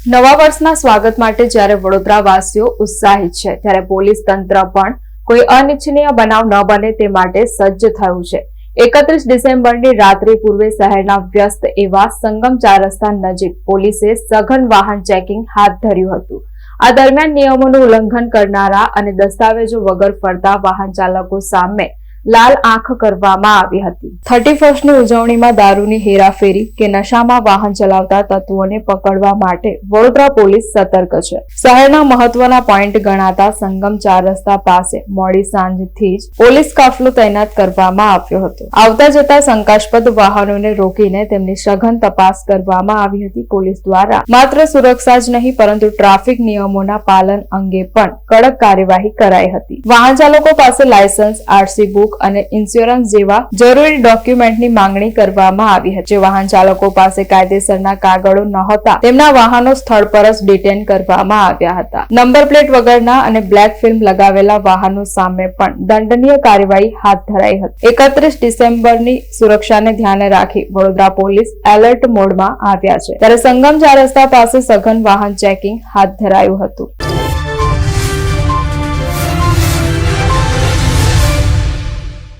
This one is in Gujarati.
નવા વર્ષના સ્વાગત માટે જ્યારે વડોદરાવાસીઓ ઉત્સાહિત છે ત્યારે પોલીસ તંત્ર પણ કોઈ અનિચ્છનીય બનાવ ન બને તે માટે સજ્જ થયું છે। 31 ડિસેમ્બરની રાત્રિ પૂર્વે શહેરના વ્યસ્ત એવા સંગમ 4 રસ્તા નજીક પોલીસે સઘન વાહન ચેકિંગ હાથ ધર્યું હતું। આ દરમિયાન નિયમોનું ઉલ્લંઘન કરનારા અને દસ્તાવેજો વગર ફરતા વાહન ચાલકો સામે લાલ આંખ કરવામાં આવી હતી। 31ની ઉજવણીમાં દારૂની હેરાફેરી કે નશામાં વાહન ચલાવતા તત્વોને પકડવા માટે વડોદરા પોલીસ સતર્ક છે। શહેરના મહત્વના પોઈન્ટ ગણાતા સંગમ 4 રસ્તા પાસે મોડી સાંજથી જ પોલીસ કાફલો તૈનાત કરવામાં આવ્યો હતો। આવતા જતા શંકાસ્પદ વાહનોને રોકીને તેમની સઘન તપાસ કરવામાં આવી હતી। પોલીસ દ્વારા માત્ર સુરક્ષા જ નહીં પરંતુ ટ્રાફિક નિયમોના પાલન અંગે પણ કડક કાર્યવાહી કરાઈ હતી। વાહન ચાલકો પાસે લાયસન્સ, આરસી બુક અને ઇન્સ્યોરન્સ જેવા જરૂરી ડોક્યુમેન્ટની માંગણી કરવામાં આવી હતી। જે વાહન ચાલકો પાસે કાયદેસરના કાગળો નહોતા તેમના વાહનો સ્થળ પર જ ડિટેન કરવામાં આવ્યા હતા। નંબર પ્લેટ વગરના અને બ્લેક ફિલ્મ લગાવેલા વાહનો સામે પણ દંડનીય કાર્યવાહી હાથ ધરાઈ હતી। 31 ડિસેમ્બરની સુરક્ષાને ધ્યાને રાખી વડોદરા પોલીસ એલર્ટ મોડમાં આવ્યા છે ત્યારે સંગમ 4 રસ્તા પાસે સઘન વાહન ચેકિંગ હાથ ધરાયું હતું।